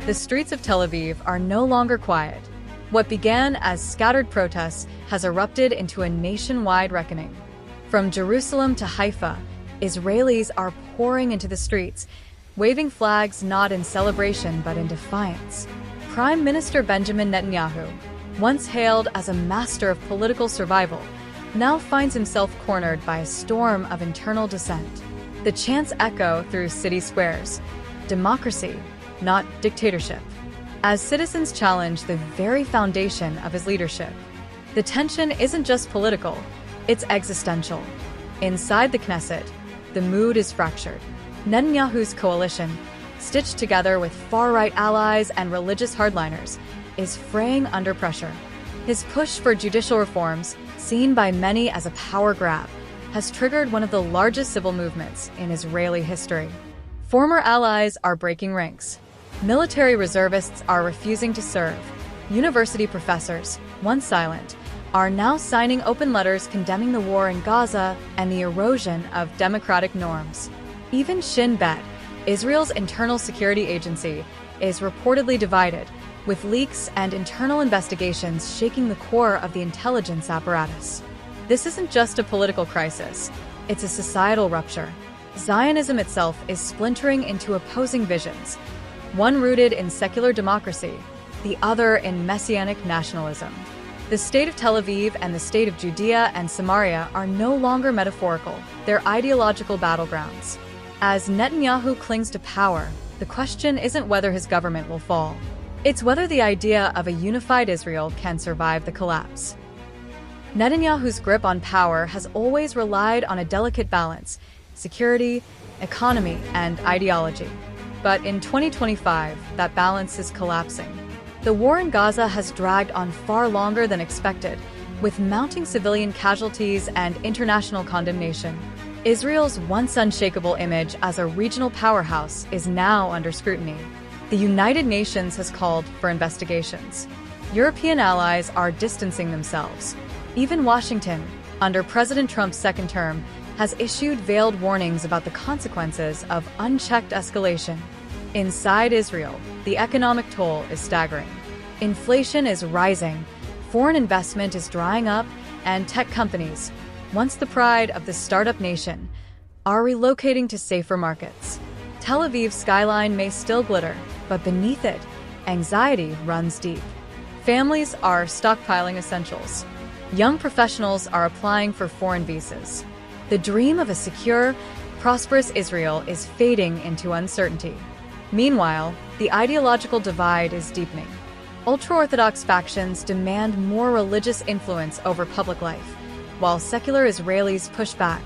the streets of Tel Aviv are no longer quiet. What began as scattered protests has erupted into a nationwide reckoning. From Jerusalem to Haifa, Israelis are pouring into the streets, waving flags not in celebration but in defiance. Prime Minister Benjamin Netanyahu, once hailed as a master of political survival, now finds himself cornered by a storm of internal dissent. The chants echo through city squares. Democracy, not dictatorship. As citizens challenge the very foundation of his leadership, the tension isn't just political, it's existential. Inside the Knesset, the mood is fractured. Netanyahu's coalition, stitched together with far-right allies and religious hardliners, is fraying under pressure. His push for judicial reforms, seen by many as a power grab, has triggered one of the largest civil movements in Israeli history. Former allies are breaking ranks. Military reservists are refusing to serve. University professors, once silent, are now signing open letters condemning the war in Gaza and the erosion of democratic norms. Even Shin Bet, Israel's internal security agency, is reportedly divided, with leaks and internal investigations shaking the core of the intelligence apparatus. This isn't just a political crisis, it's a societal rupture. Zionism itself is splintering into opposing visions, one rooted in secular democracy, the other in messianic nationalism. The state of Tel Aviv and the state of Judea and Samaria are no longer metaphorical, they're ideological battlegrounds. As Netanyahu clings to power, the question isn't whether his government will fall. It's whether the idea of a unified Israel can survive the collapse. Netanyahu's grip on power has always relied on a delicate balance: security, economy, and ideology. But in 2025, that balance is collapsing. The war in Gaza has dragged on far longer than expected, with mounting civilian casualties and international condemnation. Israel's once unshakable image as a regional powerhouse is now under scrutiny. The United Nations has called for investigations. European allies are distancing themselves. Even Washington, under President Trump's second term, has issued veiled warnings about the consequences of unchecked escalation. Inside Israel, the economic toll is staggering. Inflation is rising, foreign investment is drying up, and tech companies, once the pride of the startup nation, are relocating to safer markets. Tel Aviv's skyline may still glitter, but beneath it, anxiety runs deep. Families are stockpiling essentials. Young professionals are applying for foreign visas. The dream of a secure, prosperous Israel is fading into uncertainty. Meanwhile, the ideological divide is deepening. Ultra-Orthodox factions demand more religious influence over public life, while secular Israelis push back,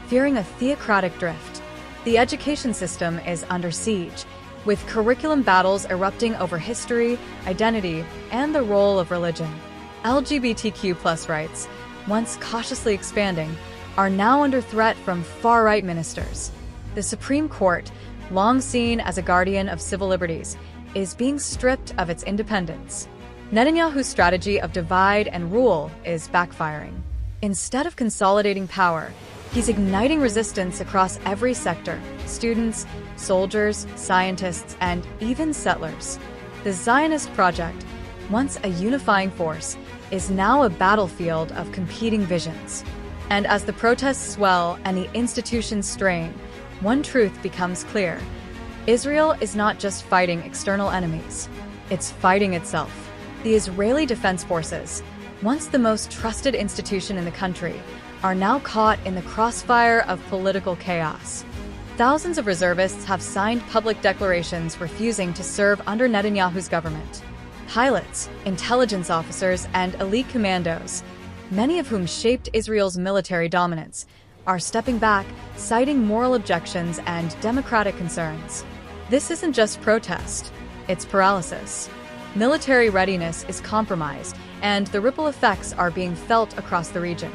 fearing a theocratic drift. The education system is under siege, with curriculum battles erupting over history, identity, and the role of religion. LGBTQ+ rights, once cautiously expanding, are now under threat from far-right ministers. The Supreme Court, long seen as a guardian of civil liberties, is being stripped of its independence. Netanyahu's strategy of divide and rule is backfiring. Instead of consolidating power, he's igniting resistance across every sector: students, soldiers, scientists, and even settlers. The Zionist project, once a unifying force, is now a battlefield of competing visions. And as the protests swell and the institutions strain, one truth becomes clear: Israel is not just fighting external enemies, it's fighting itself. The Israeli Defense Forces, once the most trusted institution in the country, are now caught in the crossfire of political chaos. Thousands of reservists have signed public declarations refusing to serve under Netanyahu's government. Pilots, intelligence officers, and elite commandos, many of whom shaped Israel's military dominance, are stepping back, citing moral objections and democratic concerns. This isn't just protest, it's paralysis. Military readiness is compromised, and the ripple effects are being felt across the region.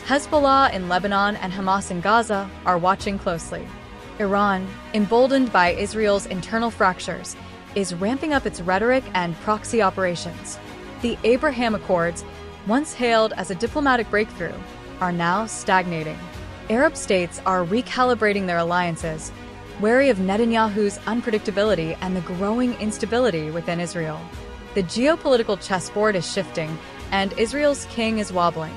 Hezbollah in Lebanon and Hamas in Gaza are watching closely. Iran, emboldened by Israel's internal fractures, is ramping up its rhetoric and proxy operations. The Abraham Accords, once hailed as a diplomatic breakthrough, are now stagnating. Arab states are recalibrating their alliances, wary of Netanyahu's unpredictability and the growing instability within Israel. The geopolitical chessboard is shifting, and Israel's king is wobbling.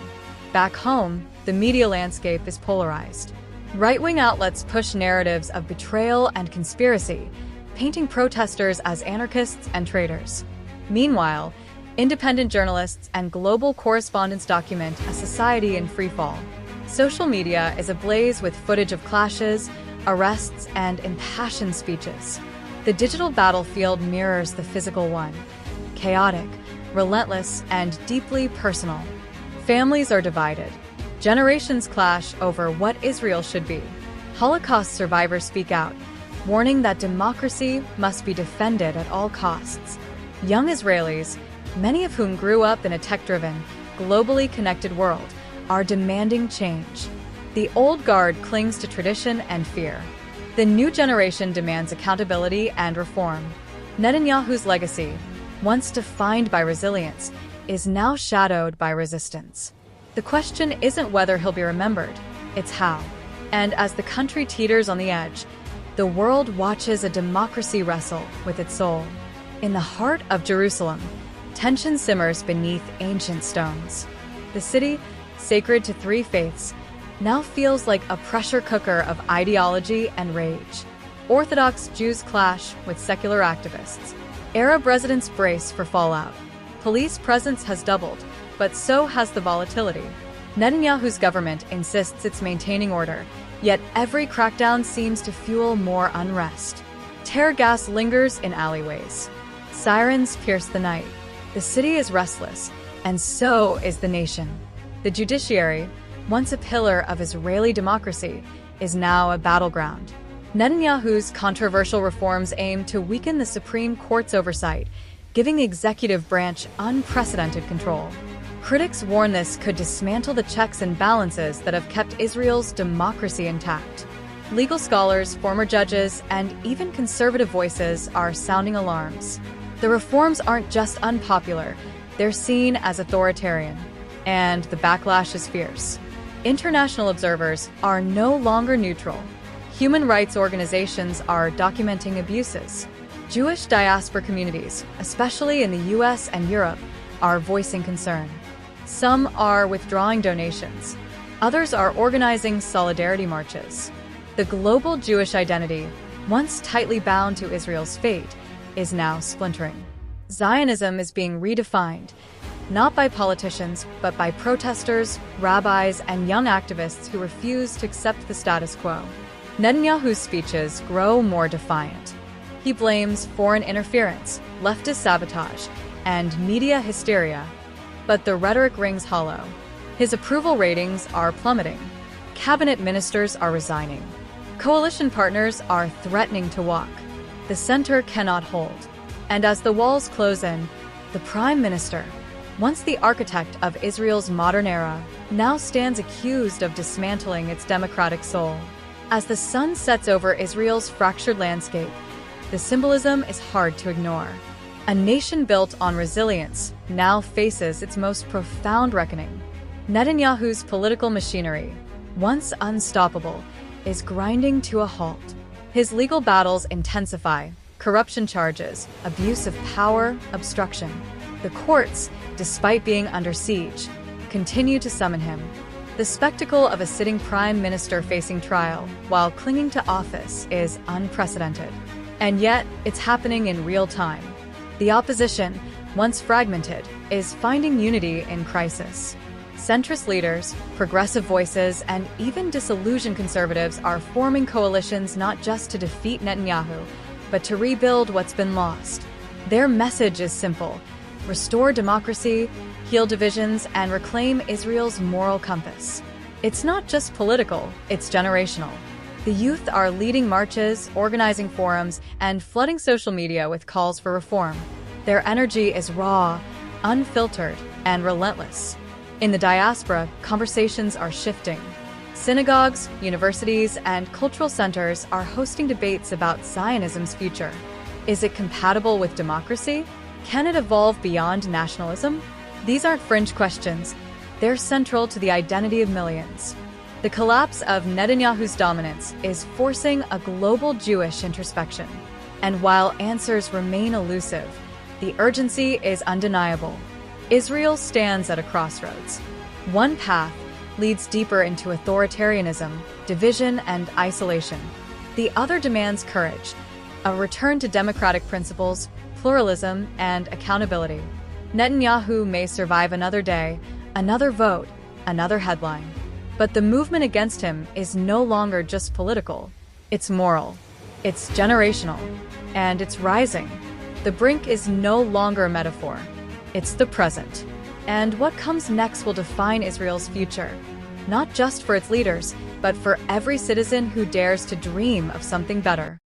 Back home, the media landscape is polarized. Right-wing outlets push narratives of betrayal and conspiracy, painting protesters as anarchists and traitors. Meanwhile, independent journalists and global correspondents document a society in freefall. Social media is ablaze with footage of clashes, arrests, and impassioned speeches. The digital battlefield mirrors the physical one, chaotic, relentless, and deeply personal. Families are divided. Generations clash over what Israel should be. Holocaust survivors speak out, warning that democracy must be defended at all costs. Young Israelis, many of whom grew up in a tech-driven, globally connected world, are demanding change. The old guard clings to tradition and fear. The new generation demands accountability and reform. Netanyahu's legacy, once defined by resilience, is now shadowed by resistance. The question isn't whether he'll be remembered, it's how. And as the country teeters on the edge, the world watches a democracy wrestle with its soul. In the heart of Jerusalem, tension simmers beneath ancient stones. The city, sacred to three faiths, now feels like a pressure cooker of ideology and rage. Orthodox Jews clash with secular activists. Arab residents brace for fallout. Police presence has doubled, but so has the volatility. Netanyahu's government insists it's maintaining order, yet every crackdown seems to fuel more unrest. Tear gas lingers in alleyways. Sirens pierce the night. The city is restless, and so is the nation. The judiciary, once a pillar of Israeli democracy, is now a battleground. Netanyahu's controversial reforms aim to weaken the Supreme Court's oversight, giving the executive branch unprecedented control. Critics warn this could dismantle the checks and balances that have kept Israel's democracy intact. Legal scholars, former judges, and even conservative voices are sounding alarms. The reforms aren't just unpopular, they're seen as authoritarian, and the backlash is fierce. International observers are no longer neutral. Human rights organizations are documenting abuses. Jewish diaspora communities, especially in the US and Europe, are voicing concern. Some are withdrawing donations. Others are organizing solidarity marches. The global Jewish identity, once tightly bound to Israel's fate, is now splintering. Zionism is being redefined, not by politicians, but by protesters, rabbis, and young activists who refuse to accept the status quo. Netanyahu's speeches grow more defiant. He blames foreign interference, leftist sabotage, and media hysteria. But the rhetoric rings hollow. His approval ratings are plummeting. Cabinet ministers are resigning. Coalition partners are threatening to walk. The center cannot hold. And as the walls close in, the Prime Minister, once the architect of Israel's modern era, now stands accused of dismantling its democratic soul. As the sun sets over Israel's fractured landscape, the symbolism is hard to ignore. A nation built on resilience now faces its most profound reckoning. Netanyahu's political machinery, once unstoppable, is grinding to a halt. His legal battles intensify: corruption charges, abuse of power, obstruction. The courts, despite being under siege, continue to summon him. The spectacle of a sitting prime minister facing trial while clinging to office is unprecedented. And yet, it's happening in real time. The opposition, once fragmented, is finding unity in crisis. Centrist leaders, progressive voices, and even disillusioned conservatives are forming coalitions not just to defeat Netanyahu, but to rebuild what's been lost. Their message is simple: restore democracy, heal divisions, and reclaim Israel's moral compass. It's not just political, it's generational. The youth are leading marches, organizing forums, and flooding social media with calls for reform. Their energy is raw, unfiltered, and relentless. In the diaspora, conversations are shifting. Synagogues, universities, and cultural centers are hosting debates about Zionism's future. Is it compatible with democracy? Can it evolve beyond nationalism? These aren't fringe questions. They're central to the identity of millions. The collapse of Netanyahu's dominance is forcing a global Jewish introspection. And while answers remain elusive, the urgency is undeniable. Israel stands at a crossroads. One path leads deeper into authoritarianism, division, and isolation. The other demands courage, a return to democratic principles, pluralism, and accountability. Netanyahu may survive another day, another vote, another headline. But the movement against him is no longer just political. It's moral, it's generational, and it's rising. The brink is no longer a metaphor. It's the present. And what comes next will define Israel's future, not just for its leaders, but for every citizen who dares to dream of something better.